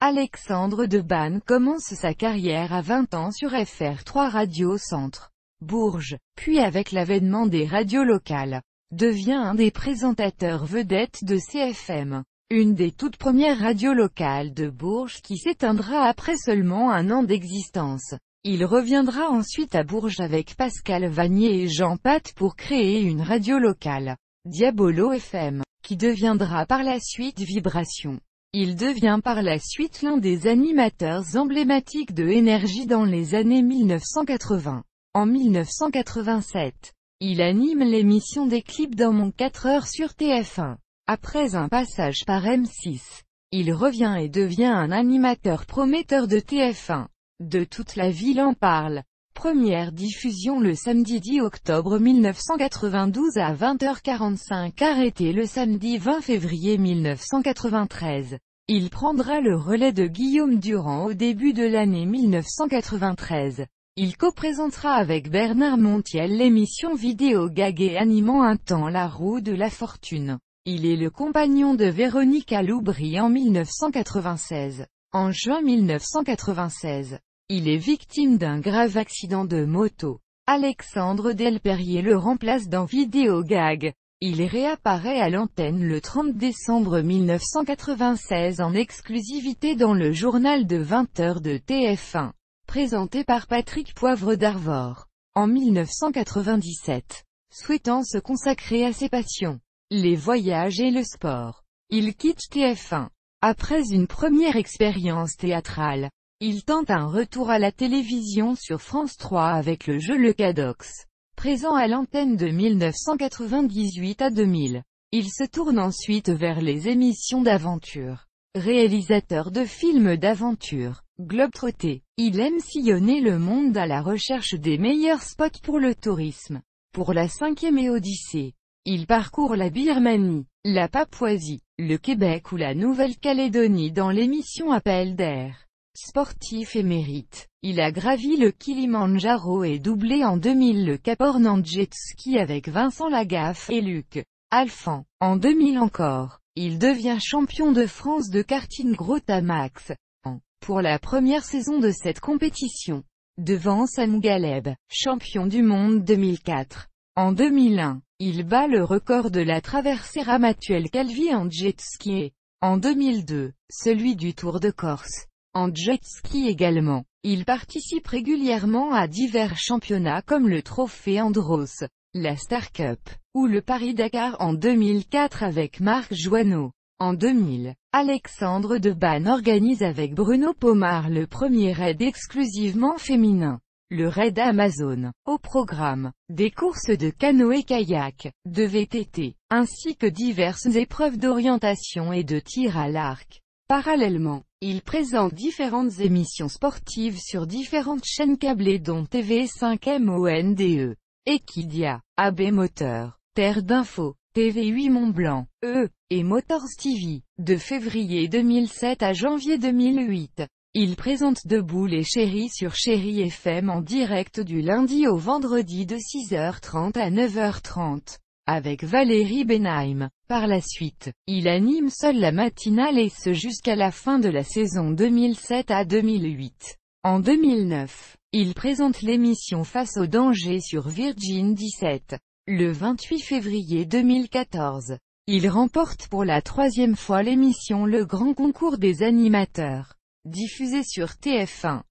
Alexandre Debanne commence sa carrière à 20 ans sur FR3 Radio Centre, Bourges, puis avec l'avènement des radios locales, devient un des présentateurs vedettes de CFM, une des toutes premières radios locales de Bourges qui s'éteindra après seulement un an d'existence. Il reviendra ensuite à Bourges avec Pascal Vanier et Jean Pat pour créer une radio locale, Diabolo FM, qui deviendra par la suite Vibration. Il devient par la suite l'un des animateurs emblématiques de Énergie dans les années 1980. En 1987, il anime l'émission des clips dans Mon 4 heures sur TF1. Après un passage par M6, il revient et devient un animateur prometteur de TF1. De toute la ville en parle. Première diffusion le samedi 10 octobre 1992 à 20h45, arrêté le samedi 20 février 1993. Il prendra le relais de Guillaume Durand au début de l'année 1993. Il co-présentera avec Bernard Montiel l'émission Vidéo Gag et animant un temps La Roue de la Fortune. Il est le compagnon de Véronique Aloubry en 1996. En juin 1996, il est victime d'un grave accident de moto. Alexandre Delperrier le remplace dans Vidéo Gag. Il réapparaît à l'antenne le 30 décembre 1996 en exclusivité dans le journal de 20h de TF1, présenté par Patrick Poivre d'Arvor. En 1997, souhaitant se consacrer à ses passions, les voyages et le sport, il quitte TF1. Après une première expérience théâtrale, il tente un retour à la télévision sur France 3 avec le jeu Le Cadox, présent à l'antenne de 1998 à 2000. Il se tourne ensuite vers les émissions d'aventure. Réalisateur de films d'aventure, globe-trotté, il aime sillonner le monde à la recherche des meilleurs spots pour le tourisme. Pour la 5e Odyssée, il parcourt la Birmanie, la Papouasie, le Québec ou la Nouvelle-Calédonie dans l'émission Appel d'air. Sportif émérite, il a gravi le Kilimandjaro et doublé en 2000 le Cap Horn en jet ski avec Vincent Lagaffe et Luc Alphand. En 2000 encore, il devient champion de France de karting Grottamax, pour la première saison de cette compétition, devant Sam Galeb, champion du monde 2004. En 2001, il bat le record de la traversée Ramatuelle-Calvi en jet ski et, en 2002, celui du Tour de Corse. En jet ski également, il participe régulièrement à divers championnats comme le Trophée Andros, la Star Cup, ou le Paris-Dakar en 2004 avec Marc Joanneau. En 2000, Alexandre Debanne organise avec Bruno Pomar le premier raid exclusivement féminin, le Raid Amazon. Au programme, des courses de canoë-kayak, de VTT, ainsi que diverses épreuves d'orientation et de tir à l'arc. Parallèlement, il présente différentes émissions sportives sur différentes chaînes câblées dont TV5 Monde, Equidia, AB Moteur, Terre d'Info, TV8 Mont-Blanc, et Motors TV. De février 2007 à janvier 2008, il présente Debout les chéris sur Chéri FM en direct du lundi au vendredi de 6h30 à 9h30. Avec Valérie Benheim. Par la suite, il anime seul la matinale et ce jusqu'à la fin de la saison 2007 à 2008. En 2009, il présente l'émission Face au danger sur Virgin 17. Le 28 février 2014, il remporte pour la 3e fois l'émission Le Grand Concours des animateurs, diffusée sur TF1.